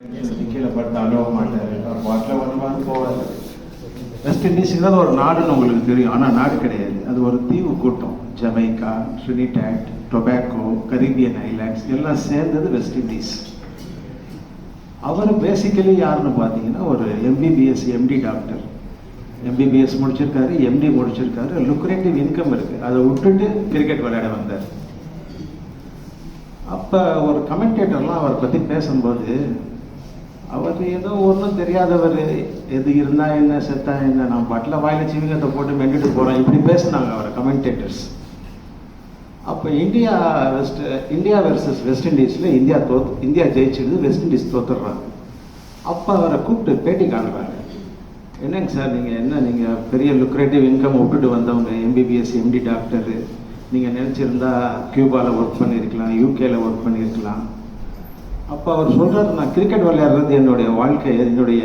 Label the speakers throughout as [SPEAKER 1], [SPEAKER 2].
[SPEAKER 1] கீழே படுத்து அழுவ மாட்டார், பாட்டில் வருவான்னு போவார். வெஸ்ட் இண்டீஸுங்கிறது ஒரு நாடுன்னு உங்களுக்கு தெரியும், ஆனால் நாடு கிடையாது. அது ஒரு தீவு கூட்டம். Jamaica, Trinidad, Tobago, Caribbean islands எல்லாம் சேர்ந்தது வெஸ்ட் இண்டீஸ். அவர் பேசிக்கலி யாருன்னு பார்த்தீங்கன்னா ஒரு எம்பிபிஎஸ் எம்டி டாக்டர். எம்பிபிஎஸ் முடிச்சிருக்காரு, எம்டி முடிச்சிருக்காரு, லுக்ரேட்டிவ் இன்கம் இருக்கு. அதை விட்டுட்டு கிரிக்கெட் விளையாட வந்தார். அப்போ ஒரு கமெண்டேட்டர்லாம் அவரை பற்றி பேசும்போது அவர் ஏதோ ஒன்றும் தெரியாதவர், எது இருந்தா என்ன செத்தா என்ன, நான் பாட்டில் வாயில சிவிங்கத்தை போட்டு மெண்டுட்டு போகிறோம், இப்படி பேசினாங்க அவரை கமெண்டேட்டர்ஸ். அப்போ இந்தியா வெர்சஸ் வெஸ்ட் இண்டீஸில் இந்தியா ஜெயிச்சிடுது, வெஸ்ட் இண்டீஸ் தோத்துடுறாங்க. அப்போ அவரை கூப்பிட்டு பேட்டி காணுறாங்க. என்னங்க சார் நீங்கள் பெரிய லுக்ரேட்டிவ் இன்கம் விட்டுட்டு வந்தவங்க, எம்பிபிஎஸ் எம்டி டாக்டரு, நீங்கள் நினச்சிருந்தா கியூபாவில் ஒர்க் பண்ணியிருக்கலாம், யூகேல ஒர்க் பண்ணியிருக்கலாம். அப்போ அவர் சொல்கிறார், நான் கிரிக்கெட் விளையாடுறது என்னுடைய வாழ்க்கை, என்னுடைய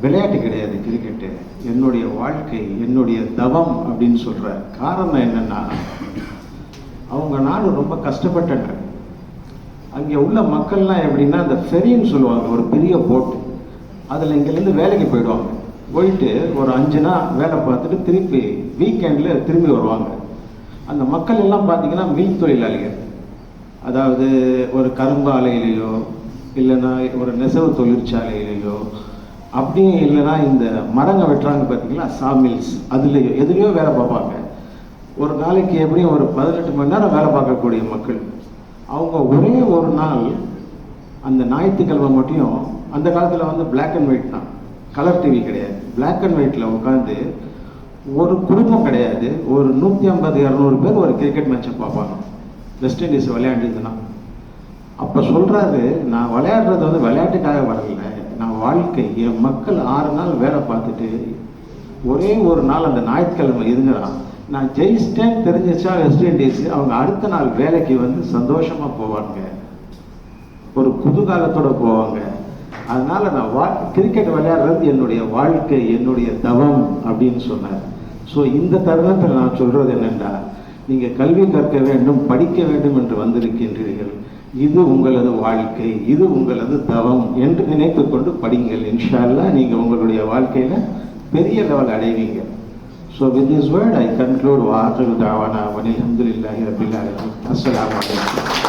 [SPEAKER 1] விளையாட்டு கிடையாது கிரிக்கெட்டு, என்னுடைய வாழ்க்கை, என்னுடைய தவம் அப்படின்னு சொல்கிறார். காரணம் என்னென்னா, அவங்க நாடு ரொம்ப கஷ்டப்பட்டாங்க. அங்கே உள்ள மக்கள்லாம் எப்படின்னா, அந்த ஃபெரின்னு சொல்லுவாங்க, ஒரு பெரிய போட்டு, அதில் இங்கேருந்து வேலைக்கு போயிடுவாங்க. போயிட்டு ஒரு 5 நாள் வேலை பார்த்துட்டு திருப்பி வீக்கெண்டில் திரும்பி வருவாங்க. அந்த மக்கள் எல்லாம் பார்த்தீங்கன்னா மீன் தொழிலாளிகள். அதாவது ஒரு கரும்பு ஆலையிலையோ இல்லைன்னா ஒரு நெசவு தொழிற்சாலையிலையோ, அப்படியும் இல்லைன்னா இந்த மரங்க வெட்டுறாங்க பார்த்தீங்களா, சாமில்ஸ், அதுலேயோ எதுலேயோ வேலை பார்ப்பாங்க. ஒரு நாளைக்கு எப்படியும் ஒரு 18 மணி நேரம் வேலை பார்க்கக்கூடிய மக்கள். அவங்க ஒரே ஒரு நாள், அந்த ஞாயிற்றுக்கிழமை மட்டும், அந்த காலத்தில் வந்து பிளாக் அண்ட் ஒயிட் தான், கலர் டிவி கிடையாது, பிளாக் அண்ட் ஒயிட்டில் உட்காந்து ஒரு குடும்பம் கிடையாது, ஒரு 150-200 பேர் ஒரு கிரிக்கெட் மேட்சை பார்ப்பாங்க வெஸ்ட் இண்டீஸ் விளையாண்டுதுன்னா. அப்போ சொல்கிறாரு, நான் விளையாடுறது வந்து விளையாட்டுக்காக வரல, நான் வாழ்க்கை, என் மக்கள் 6 நாள் வேலை பார்த்துட்டு ஒரே ஒரு நாள் அந்த ஞாயிற்றுக்கிழமை இருந்துறான், நான் ஜெயிச்சிட்டேன்னு தெரிஞ்சிச்சா வெஸ்ட் இண்டீஸ், அவங்க அடுத்த நாள் வேலைக்கு வந்து சந்தோஷமாக போவாங்க, ஒரு குதூகாலத்தோடு போவாங்க. அதனால நான் கிரிக்கெட் விளையாடுறது என்னுடைய வாழ்க்கை, என்னுடைய தவம் அப்படின்னு சொன்னார். ஸோ இந்த தருணத்தில் நான் சொல்றது என்னென்னா, நீங்கள் கல்வி கற்க வேண்டும், படிக்க வேண்டும் என்று வந்திருக்கின்றீர்கள். இது உங்களது வாழ்க்கை, இது உங்களது தவம் என்று நினைத்து கொண்டு படிங்கள். இன்ஷா அல்லாஹ் நீங்கள் உங்களுடைய வாழ்க்கையில் பெரிய லெவல் அடைவீங்க. So with this word I conclude. வ ஆகிரு தஅவானா அனில் ஹம்துலில்லாஹி ரப்பில் ஆலமீன். அஸ்ஸலாமு அலைக்கும்.